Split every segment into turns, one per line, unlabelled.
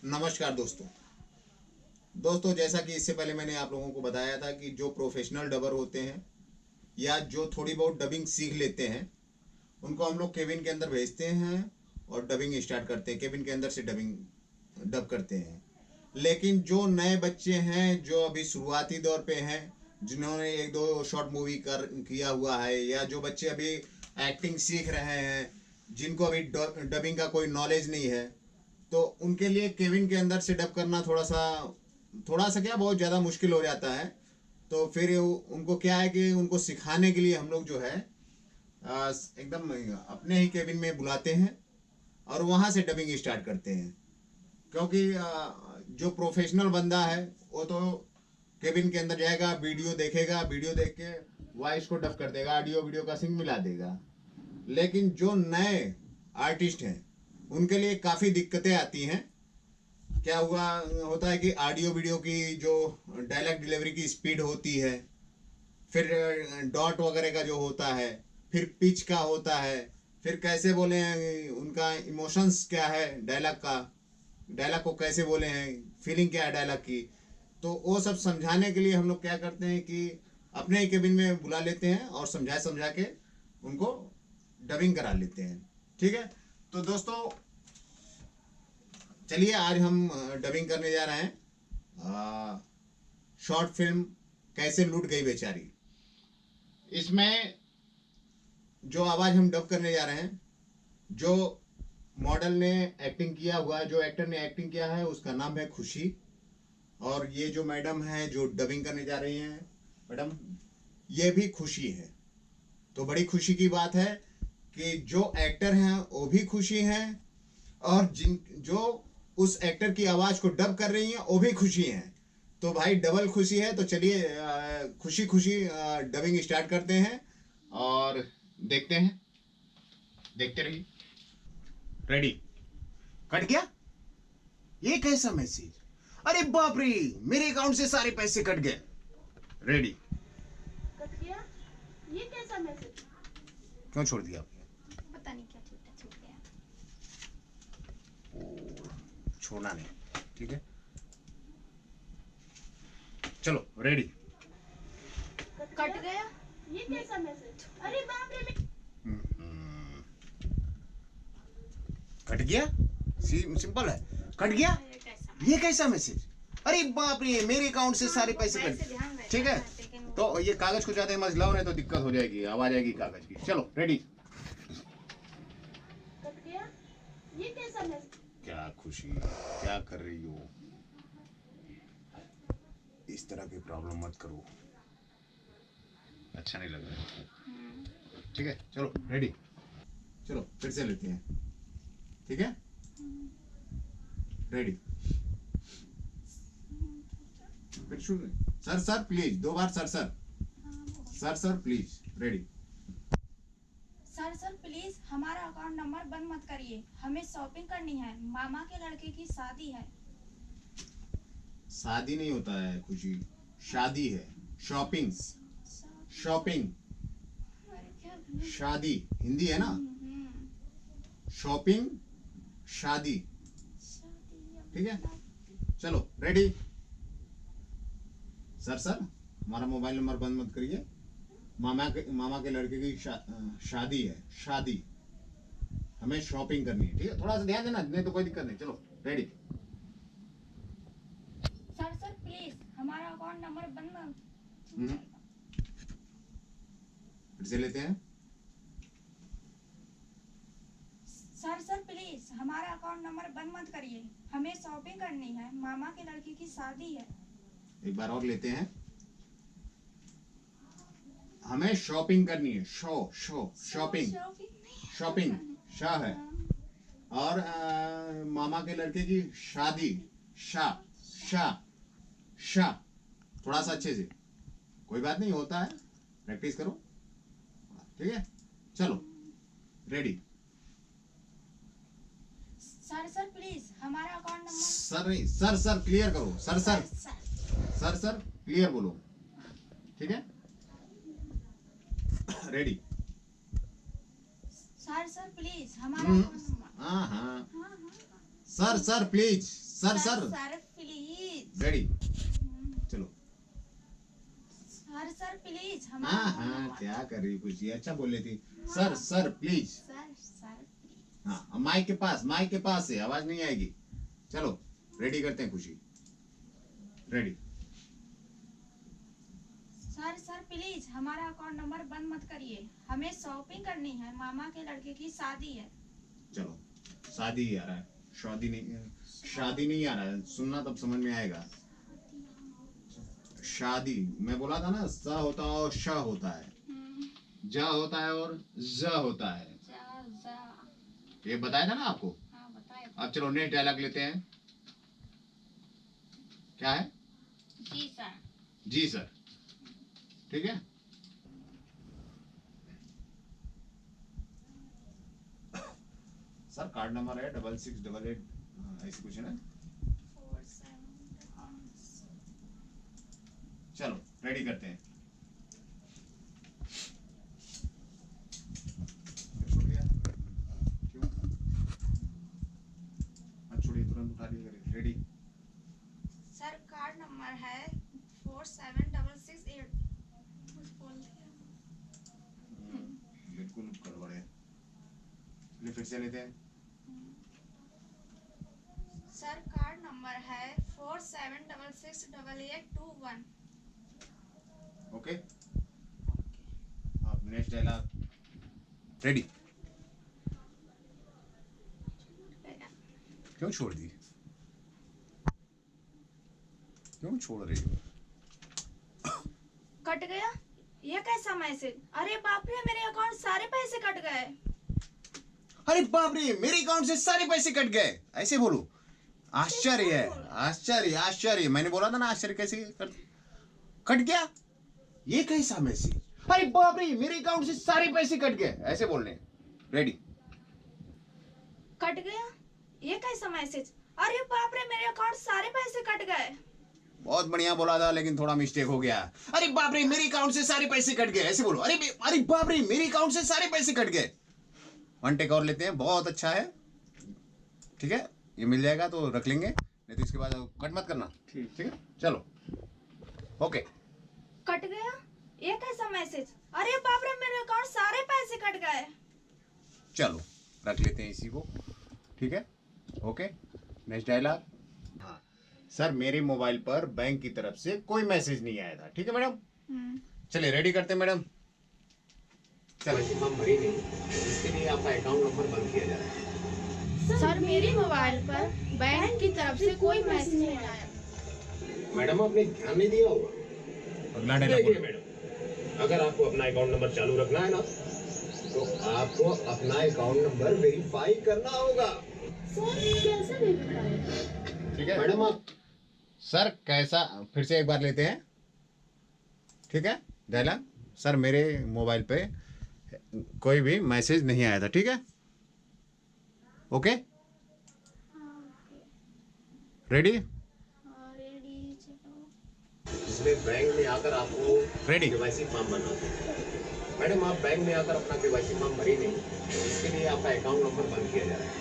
नमस्कार दोस्तों, जैसा कि इससे पहले मैंने आप लोगों को बताया था कि जो प्रोफेशनल डबर होते हैं या जो थोड़ी बहुत डबिंग सीख लेते हैं उनको हम लोग केबिन के अंदर भेजते हैं और डबिंग स्टार्ट करते हैं। केबिन के अंदर से डब करते हैं। लेकिन जो नए बच्चे हैं जो अभी शुरुआती दौर पे हैं, जिन्होंने एक दो शॉर्ट मूवी किया हुआ है, या जो बच्चे अभी एक्टिंग सीख रहे हैं, जिनको अभी डबिंग का कोई नॉलेज नहीं है, तो उनके लिए केबिन के अंदर से डब करना थोड़ा सा क्या बहुत ज़्यादा मुश्किल हो जाता है। तो फिर उनको क्या है कि उनको सिखाने के लिए हम लोग जो है एकदम अपने ही केबिन में बुलाते हैं और वहाँ से डबिंग स्टार्ट करते हैं। क्योंकि जो प्रोफेशनल बंदा है वो तो केबिन के अंदर जाएगा, वीडियो देखेगा, वीडियो देख के वॉइस को डब कर देगा, ऑडियो वीडियो का सिंग मिला देगा। लेकिन जो नए आर्टिस्ट हैं उनके लिए काफ़ी दिक्कतें आती हैं। क्या होता है कि ऑडियो वीडियो की जो डायलॉग डिलीवरी की स्पीड होती है, फिर डॉट वगैरह का जो होता है, फिर पिच का होता है, फिर कैसे बोले हैं, उनका इमोशंस क्या है, डायलॉग को कैसे बोले हैं, फीलिंग क्या है डायलॉग की, तो वो सब समझाने के लिए हम लोग क्या करते हैं कि अपने ही केबिन में बुला लेते हैं और समझा के उनको डबिंग करा लेते हैं। ठीक है, तो दोस्तों चलिए आज हम डबिंग करने जा रहे हैं शॉर्ट फिल्म कैसे लूट गई बेचारी। इसमें जो आवाज़ हम डब करने जा रहे हैं, जो मॉडल ने एक्टिंग किया हुआ है, जो एक्टर ने एक्टिंग किया है, उसका नाम है खुशी। और ये जो मैडम है जो डबिंग करने जा रही हैं, मैडम ये भी खुशी है। तो बड़ी खुशी की बात है कि जो एक्टर हैं वो भी खुशी हैं और जो उस एक्टर की आवाज़ को डब कर रही हैं वो भी खुशी हैं। तो भाई डबल खुशी है। तो चलिए खुशी खुशी डबिंग स्टार्ट करते हैं और देखते हैं, देखते रहिए। रेडी। कट गया? ये कैसा मैसेज? अरे बाप रे, मेरे अकाउंट से सारे पैसे कट गए। रेडी।
कट गया? ये कैसा मैसेज?
क्यों छोड़ दिया?
पता नहीं क्या छूट गया।
छोड़ना नहीं, ठीक है। चलो रेडी।
कट गया? ये कैसा मैसेज? अरे बाप रे।
कट गया? सिंपल है, कट गया? ये कैसा मैसेज? अरे बाप रे, मेरे अकाउंट से सारे पैसे कट। ठीक है, तो ये कागज को ज्यादा मत लाओ, नहीं तो दिक्कत हो जाएगी, आवाज आएगी कागज की। चलो रेडी।
कट गया? ये कैसा मैसेज?
क्या खुशी, क्या कर रही हो? इस तरह की प्रॉब्लम मत करो, अच्छा नहीं लग रहा है। ठीक है, चलो रेडी। चलो फिर से लेते हैं, ठीक है। रेडी। फिर शुरू। Sir please, 2 bar sir please. Ready.
Sir please हमारा अकाउंट नंबर बंद मत करिए, हमें शॉपिंग करनी है, मामा के लड़के की शादी है।
शादी नहीं होता है खुशी, शादी है। शॉपिंग शादी हिंदी है ना। शॉपिंग शादी, ठीक है। चलो रेडी। सर हमारा मोबाइल नंबर बंद मत करिए, मामा के लड़के की शादी है, शादी, हमें शॉपिंग करनी है, ठीक है। थोड़ा सा ध्यान देना, नहीं तो कोई दिक्कत नहीं। चलो रेडी।
सर प्लीज हमारा अकाउंट नंबर बंद
फिर से लेते हैं।
सर प्लीज हमारा अकाउंट नंबर बंद मत करिए, हमें शॉपिंग करनी है, मामा के लड़के की शादी है।
एक बार और लेते हैं। हमें शॉपिंग करनी है, शॉपिंग शाह है, और मामा के लड़के की शादी, शा। थोड़ा सा अच्छे से, कोई बात नहीं, होता है, प्रैक्टिस करो, ठीक है। चलो रेडी।
सर प्लीज हमारा अकाउंट नंबर।
सर नहीं, सर क्लियर करो। सर क्लियर बोलो, ठीक है। रेडी।
सर प्लीज हमारा अकाउंट नंबर।
हाँ। Sir please, sir sir
sir please.
Ready, चलो।
सर प्लीज
हाँ
हमारा
हाँ,
account
क्या कर रही खुशी, अच्छा बोल रही थी।
हाँ।
Sir please.
Sir please.
हाँ, माइक के पास से आवाज नहीं आएगी। चलो रेडी करते हैं खुशी, रेडी।
सर प्लीज हमारा अकाउंट नंबर बंद मत करिए, हमें शॉपिंग करनी है, मामा के लड़के की शादी है।
चलो, शादी ही आ रहा है, शादी नहीं आ रहा है, सुनना तब समझ में आएगा। शादी, मैं बोला था ना, स होता है और श होता है, ज होता है और ज होता है, ये बताया था ना आपको।
हाँ बताए।
अब चलो नेक्स्ट डायलॉग लेते हैं। क्या है?
जी सर।
जी सर, ठीक है। सर कार्ड नंबर है 6688, ऐसी कुछ है ना। हाँ। चलो रेडी करते हैं। छूट गया क्यों? छोड़िए, तुरंत उठा लीजिए, रेडी।
सर कार्ड नंबर है 47668। कुछ बोल दिया।
बिल्कुल गड़बड़ है, चलिए फिर से लेते हैं।
सर कार्ड नंबर है 47668821।
ओके, अब नेक्स्ट डायलॉग, रेडी। क्यों छोड़ दी, क्यों छोड़ रही हो?
कट गया, ये कैसा मैसेज? अरे बाप रे, मेरे अकाउंट सारे पैसे कट गए।
अरे बाप रे, मेरे अकाउंट से सारे पैसे कट गए, ऐसे बोलो। आश्चर्य है, आश्चर्य, मैंने बोला था ना, आश्चर्य कैसे कट गया, ये कैसा मैसेज? अरे बाप रे, मेरे अकाउंट से सारे पैसे कट गए, ऐसे बोलने। रेडी।
कट गया, ये कैसा मैसेज? अरे बाप रे, मेरे अकाउंट सारे पैसे कट गए।
बहुत बढ़िया बोला था, लेकिन थोड़ा मिस्टेक हो गया। अरे बाप रे, मेरे अकाउंट से सारे पैसे कट गए, ऐसे बोलो। अरे बाप रे, मेरे अकाउंट से सारे पैसे कट गए। वन टेक और लेते हैं, बहुत अच्छा है, ठीक है। ये मिल जाएगा तो रख लेंगे, नहीं तो इसके बाद कट मत करना, ठीक है। चलो ओके।
कट गया, ये कैसा मैसेज? अरे बाप रे, मेरे अकाउंट सारे पैसे कट गए।
चलो रख लेते हैं इसी को, ठीक है। Okay, next dialogue. हाँ सर, मेरे मोबाइल पर बैंक की तरफ से कोई मैसेज नहीं आया था, ठीक है मैडम। चलिए रेडी करते हैं मैडम। चलिए,
हम भरी नहीं, इसके लिए आपका अकाउंट नंबर बंद किया जा रहा है।
सर मेरे मोबाइल पर बैंक की तरफ से कोई मैसेज नहीं आया।
मैडम आपने ध्यान नहीं दिया होगा।
अगला डायलॉग
देखिए
बोलो।
मैडम, अगर आपको अपना अकाउंट नंबर चालू रखना है ना, तो आपको अपना अकाउंट नंबर वेरीफाई करना होगा।
कैसे वेरीफाई?
ठीक है
मैडम आप
सर, कैसा, फिर से एक बार लेते हैं, ठीक है। डायलॉग, सर मेरे मोबाइल पे कोई भी मैसेज नहीं आया था, ठीक है। Okay, ready.
इसमें बैंक में आकर आपको
Ready?
केवाईसी फॉर्म भरना है। मैडम आप बैंक में आकर अपना केवाईसी फॉर्म भरी नहीं, इसके लिए आपका अकाउंट नंबर बंद किया जा रहा है।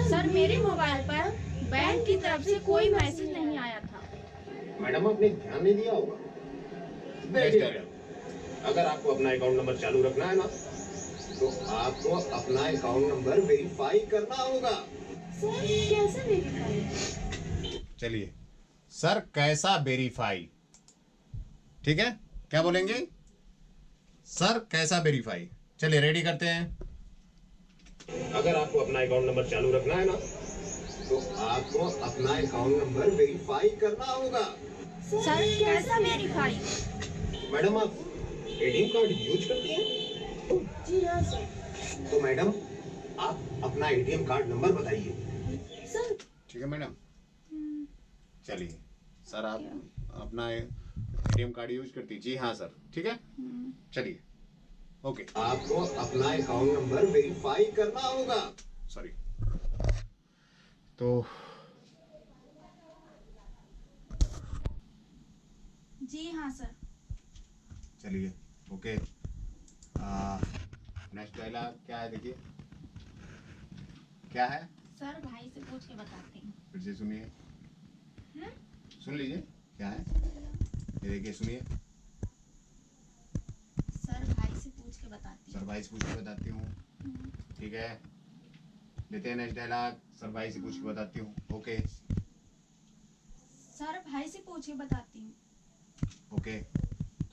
सर मेरे मोबाइल पर बैंक की तरफ से कोई मैसेज नहीं आया था।
मैडम आपने ध्यान नहीं दिया होगा। देखिए मैडम, अगर आपको अपना अकाउंट नंबर चालू रखना है ना, तो आपको अपना अकाउंट नंबर वेरीफाई करना होगा।
सर कैसे वेरीफाई?
चलिए, सर कैसा वेरीफाई, ठीक है। क्या बोलेंगे? सर कैसा वेरीफाई। चलिए रेडी करते हैं।
अगर आपको अपना अकाउंट नंबर चालू रखना है ना, तो आपको अपना अकाउंट नंबर वेरीफाई करना होगा।
सर कैसा वेरीफाई?
मैडम आप एटीएम कार्ड यूज करती हैं?
जी हाँ सर।
तो मैडम आप अपना एटीएम कार्ड नंबर बताइए।
सर
ठीक है मैडम। चलिए सर, आप अपना एटीएम कार्ड यूज करती? जी हाँ सर, ठीक है। चलिए ओके।
आपको अपना अकाउंट नंबर वेरीफाई करना होगा।
सॉरी, तो
जी हाँ सर।
चलिए ओके। नेक्स्ट डायलॉग क्या है, देखिए क्या है।
सर भाई से पूछ के बताती हूँ।
फिर से सुनिए,
हम्म?
सुन लीजिए क्या है, ये देखिए सुनिए।
सर भाई से पूछ के बताती
सर
हूँ।
भाई से पूछ के बताती हूँ, ठीक है। लेते हैं नेक्स्ट डायलॉग, सर भाई से पूछ के बताती हूँ। ओके
सर भाई से पूछ के बताती हूँ।
ओके,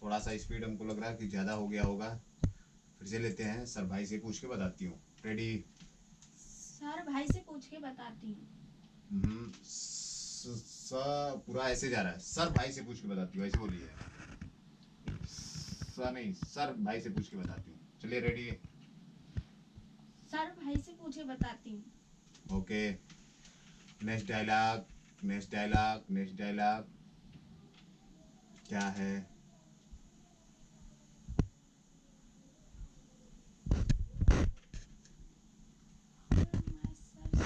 थोड़ा सा स्पीड हमको लग रहा है कि ज़्यादा हो गया होगा। फिर से लेते हैं, सर भाई से पूछ के बताती हूँ। रेडी?
सर भाई से पूछ के बताती हूँ।
पूरा ऐसे जा रहा है, सर भाई से पूछ के बताती हूँ, ऐसे बोलिए। सर नहीं, सर भाई से पूछ के बताती हूँ। चलिए रेडी?
सर भाई से पूछ के बताती हूँ।
Okay, next dialogue, next dialogue, next dialogue क्या है?